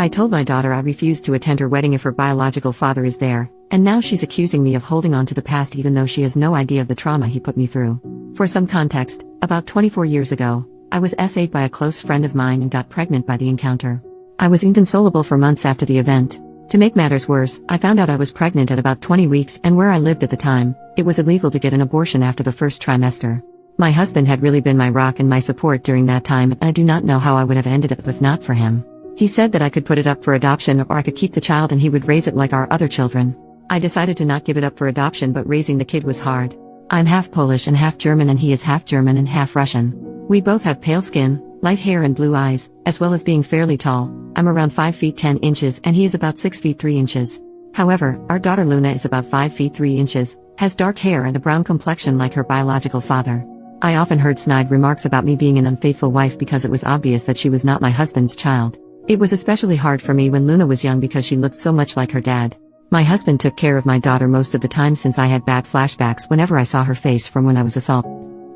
I told my daughter I refused to attend her wedding if her biological father is there, and now she's accusing me of holding on to the past even though she has no idea of the trauma he put me through. For some context, about 24 years ago, I was SA'd by a close friend of mine and got pregnant by the encounter. I was inconsolable for months after the event. To make matters worse, I found out I was pregnant at about 20 weeks, and where I lived at the time, it was illegal to get an abortion after the first trimester. My husband had really been my rock and my support during that time, and I do not know how I would have ended up if not for him. He said that I could put it up for adoption or I could keep the child and he would raise it like our other children. I decided to not give it up for adoption, but raising the kid was hard. I'm half Polish and half German, and he is half German and half Russian. We both have pale skin, light hair and blue eyes, as well as being fairly tall. I'm around 5 feet 10 inches and he is about 6 feet 3 inches. However, our daughter Luna is about 5 feet 3 inches, has dark hair and a brown complexion like her biological father. I often heard snide remarks about me being an unfaithful wife because it was obvious that she was not my husband's child. It was especially hard for me when Luna was young because she looked so much like her dad. My husband took care of my daughter most of the time since I had bad flashbacks whenever I saw her face from when I was assaulted.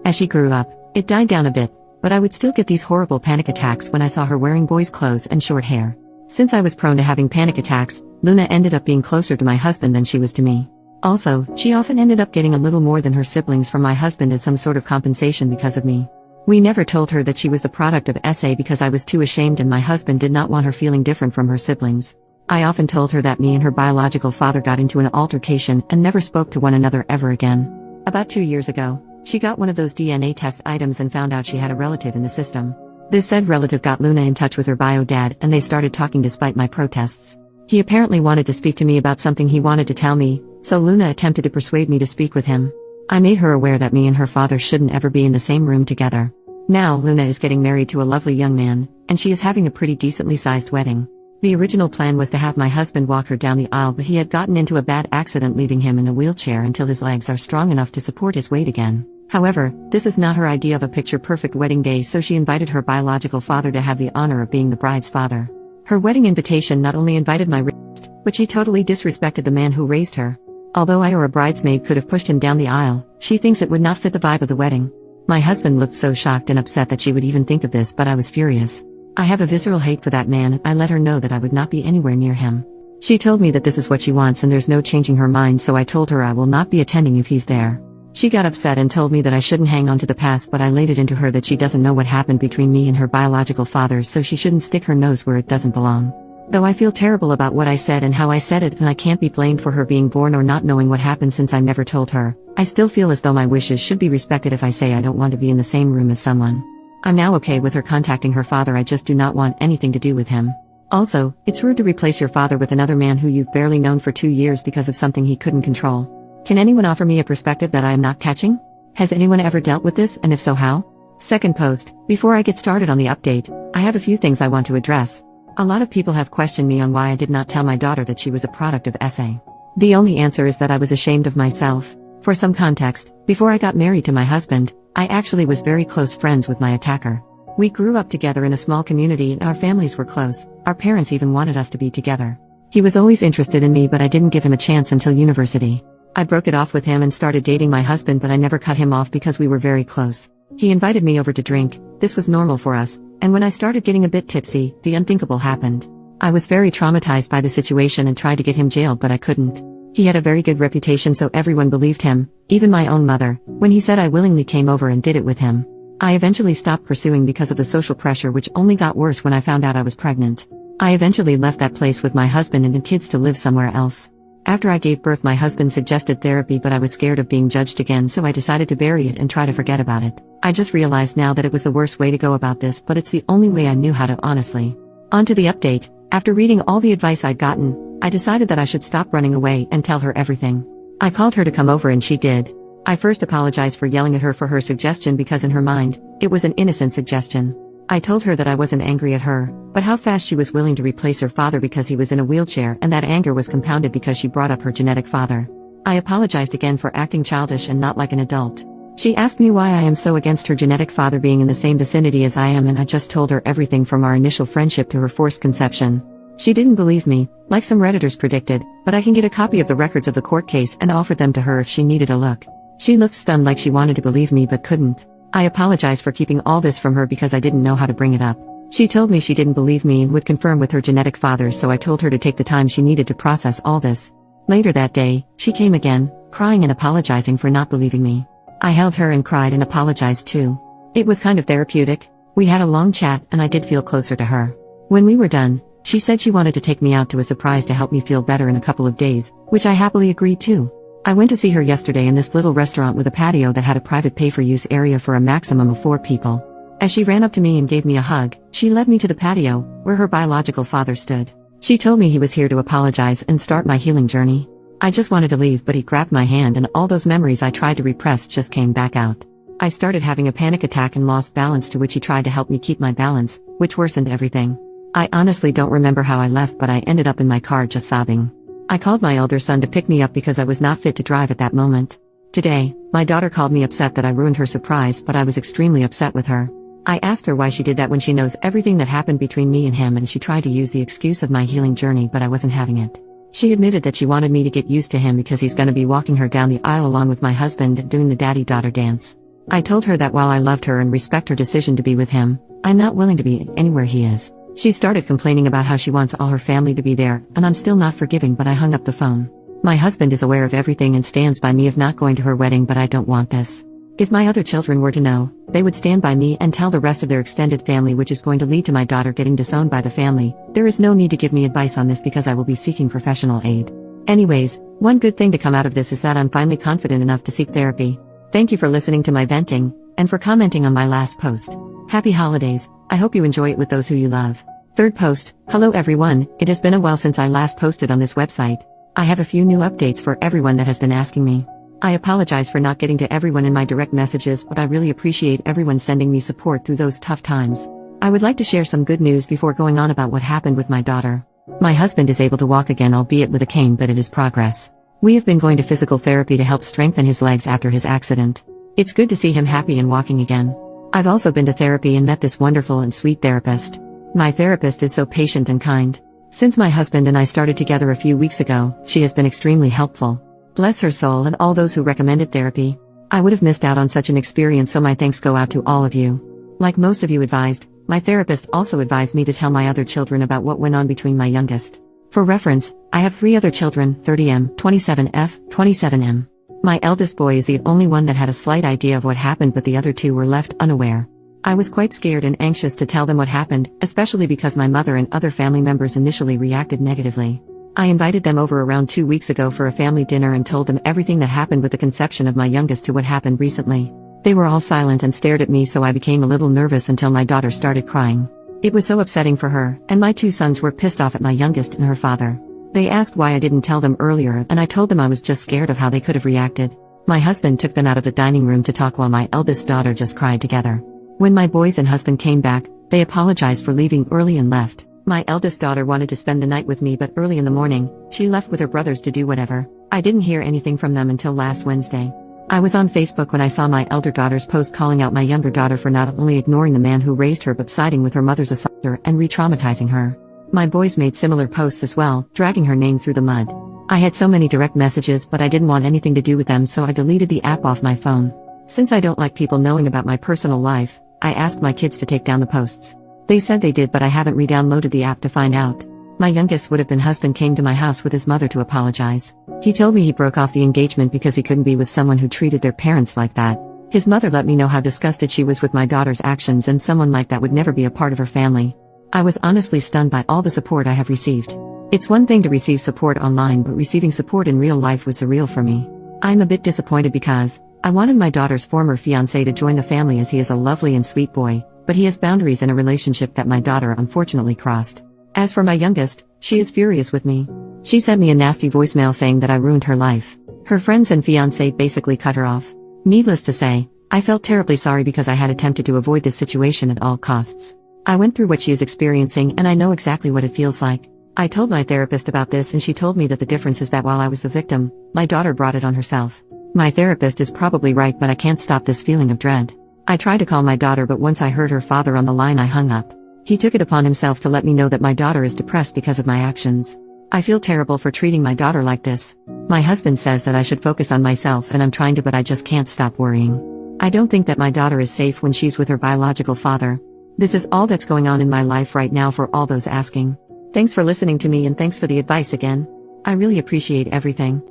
As she grew up, it died down a bit, but I would still get these horrible panic attacks when I saw her wearing boys' clothes and short hair. Since I was prone to having panic attacks, Luna ended up being closer to my husband than she was to me. Also, she often ended up getting a little more than her siblings from my husband as some sort of compensation because of me. We never told her that she was the product of SA because I was too ashamed and my husband did not want her feeling different from her siblings. I often told her that me and her biological father got into an altercation and never spoke to one another ever again. About 2 years ago, she got one of those DNA test items and found out she had a relative in the system. This said relative got Luna in touch with her bio dad and they started talking despite my protests. He apparently wanted to speak to me about something he wanted to tell me, so Luna attempted to persuade me to speak with him. I made her aware that me and her father shouldn't ever be in the same room together. Now Luna is getting married to a lovely young man, and she is having a pretty decently sized wedding. The original plan was to have my husband walk her down the aisle, but he had gotten into a bad accident leaving him in a wheelchair until his legs are strong enough to support his weight again. However, this is not her idea of a picture-perfect wedding day, so she invited her biological father to have the honor of being the bride's father. Her wedding invitation not only invited my raised, but she totally disrespected the man who raised her. Although I or a bridesmaid could have pushed him down the aisle, she thinks it would not fit the vibe of the wedding. My husband looked so shocked and upset that she would even think of this, but I was furious. I have a visceral hate for that man and I let her know that I would not be anywhere near him. She told me that this is what she wants and there's no changing her mind, so I told her I will not be attending if he's there. She got upset and told me that I shouldn't hang on to the past, but I laid it into her that she doesn't know what happened between me and her biological father, so she shouldn't stick her nose where it doesn't belong. Though I feel terrible about what I said and how I said it, and I can't be blamed for her being born or not knowing what happened since I never told her, I still feel as though my wishes should be respected if I say I don't want to be in the same room as someone. I'm now okay with her contacting her father, I just do not want anything to do with him. Also, it's rude to replace your father with another man who you've barely known for 2 years because of something he couldn't control. Can anyone offer me a perspective that I am not catching? Has anyone ever dealt with this, and if so, how? Second post, before I get started on the update, I have a few things I want to address. A lot of people have questioned me on why I did not tell my daughter that she was a product of SA. The only answer is that I was ashamed of myself. For some context, before I got married to my husband, I actually was very close friends with my attacker. We grew up together in a small community and our families were close. Our parents even wanted us to be together. He was always interested in me, but I didn't give him a chance until university. I broke it off with him and started dating my husband, but I never cut him off because we were very close. He invited me over to drink. This was normal for us, and when I started getting a bit tipsy, the unthinkable happened. I was very traumatized by the situation and tried to get him jailed, but I couldn't. He had a very good reputation, so everyone believed him, even my own mother, when he said I willingly came over and did it with him. I eventually stopped pursuing because of the social pressure, which only got worse when I found out I was pregnant. I eventually left that place with my husband and the kids to live somewhere else. After I gave birth, my husband suggested therapy, but I was scared of being judged again, so I decided to bury it and try to forget about it. I just realized now that it was the worst way to go about this, but it's the only way I knew how to, honestly. On to the update. After reading all the advice I'd gotten, I decided that I should stop running away and tell her everything. I called her to come over and she did. I first apologized for yelling at her for her suggestion because in her mind, it was an innocent suggestion. I told her that I wasn't angry at her, but how fast she was willing to replace her father because he was in a wheelchair, and that anger was compounded because she brought up her genetic father. I apologized again for acting childish and not like an adult. She asked me why I am so against her genetic father being in the same vicinity as I am, and I just told her everything from our initial friendship to her forced conception. She didn't believe me, like some Redditors predicted, but I can get a copy of the records of the court case and offer them to her if she needed a look. She looked stunned, like she wanted to believe me but couldn't. I apologize for keeping all this from her because I didn't know how to bring it up. She told me she didn't believe me and would confirm with her genetic father, so I told her to take the time she needed to process all this. Later that day, she came again, crying and apologizing for not believing me. I held her and cried and apologized too. It was kind of therapeutic. We had a long chat and I did feel closer to her. When we were done, she said she wanted to take me out to a surprise to help me feel better in a couple of days, which I happily agreed to. I went to see her yesterday in this little restaurant with a patio that had a private pay-for-use area for a maximum of 4 people. As she ran up to me and gave me a hug, she led me to the patio, where her biological father stood. She told me he was here to apologize and start my healing journey. I just wanted to leave, but he grabbed my hand and all those memories I tried to repress just came back out. I started having a panic attack and lost balance, to which he tried to help me keep my balance, which worsened everything. I honestly don't remember how I left, but I ended up in my car just sobbing. I called my elder son to pick me up because I was not fit to drive at that moment. Today, my daughter called me upset that I ruined her surprise, but I was extremely upset with her. I asked her why she did that when she knows everything that happened between me and him, and she tried to use the excuse of my healing journey, but I wasn't having it. She admitted that she wanted me to get used to him because he's gonna be walking her down the aisle along with my husband and doing the daddy-daughter dance. I told her that while I loved her and respect her decision to be with him, I'm not willing to be anywhere he is. She started complaining about how she wants all her family to be there, and I'm still not forgiving, but I hung up the phone. My husband is aware of everything and stands by me of not going to her wedding, but I don't want this. If my other children were to know, they would stand by me and tell the rest of their extended family, which is going to lead to my daughter getting disowned by the family. There is no need to give me advice on this because I will be seeking professional aid. Anyways, one good thing to come out of this is that I'm finally confident enough to seek therapy. Thank you for listening to my venting, and for commenting on my last post. Happy holidays. I hope you enjoy it with those who you love. Third post. Hello everyone, it has been a while since I last posted on this website. I have a few new updates for everyone that has been asking me. I apologize for not getting to everyone in my direct messages, but I really appreciate everyone sending me support through those tough times. I would like to share some good news before going on about what happened with my daughter. My husband is able to walk again, albeit with a cane, but it is progress. We have been going to physical therapy to help strengthen his legs after his accident. It's good to see him happy and walking again. I've also been to therapy and met this wonderful and sweet therapist. My therapist is so patient and kind. Since my husband and I started together a few weeks ago, she has been extremely helpful. Bless her soul and all those who recommended therapy. I would have missed out on such an experience, so my thanks go out to all of you. Like most of you advised, my therapist also advised me to tell my other children about what went on between my youngest. For reference, I have 3 other children, 30M, 27F, 27M. My eldest boy is the only one that had a slight idea of what happened, but the other 2 were left unaware. I was quite scared and anxious to tell them what happened, especially because my mother and other family members initially reacted negatively. I invited them over around 2 weeks ago for a family dinner and told them everything that happened with the conception of my youngest to what happened recently. They were all silent and stared at me, so I became a little nervous until my daughter started crying. It was so upsetting for her, and my 2 sons were pissed off at my youngest and her father. They asked why I didn't tell them earlier, and I told them I was just scared of how they could have reacted. My husband took them out of the dining room to talk while my eldest daughter just cried together. When my boys and husband came back, they apologized for leaving early and left. My eldest daughter wanted to spend the night with me, but early in the morning, she left with her brothers to do whatever. I didn't hear anything from them until last Wednesday. I was on Facebook when I saw my elder daughter's post calling out my younger daughter for not only ignoring the man who raised her but siding with her mother's assaulter and re-traumatizing her. My boys made similar posts as well, dragging her name through the mud. I had so many direct messages, but I didn't want anything to do with them, so I deleted the app off my phone. Since I don't like people knowing about my personal life, I asked my kids to take down the posts. They said they did, but I haven't re-downloaded the app to find out. My youngest would-have-been husband came to my house with his mother to apologize. He told me he broke off the engagement because he couldn't be with someone who treated their parents like that. His mother let me know how disgusted she was with my daughter's actions, and someone like that would never be a part of her family. I was honestly stunned by all the support I have received. It's one thing to receive support online, but receiving support in real life was surreal for me. I'm a bit disappointed because I wanted my daughter's former fiancé to join the family, as he is a lovely and sweet boy, but he has boundaries in a relationship that my daughter unfortunately crossed. As for my youngest, she is furious with me. She sent me a nasty voicemail saying that I ruined her life. Her friends and fiancé basically cut her off. Needless to say, I felt terribly sorry because I had attempted to avoid this situation at all costs. I went through what she is experiencing, and I know exactly what it feels like. I told my therapist about this, and she told me that the difference is that while I was the victim, my daughter brought it on herself. My therapist is probably right, but I can't stop this feeling of dread. I tried to call my daughter, but once I heard her father on the line, I hung up. He took it upon himself to let me know that my daughter is depressed because of my actions. I feel terrible for treating my daughter like this. My husband says that I should focus on myself, and I'm trying to, but I just can't stop worrying. I don't think that my daughter is safe when she's with her biological father. This is all that's going on in my life right now for all those asking. Thanks for listening to me and thanks for the advice again. I really appreciate everything.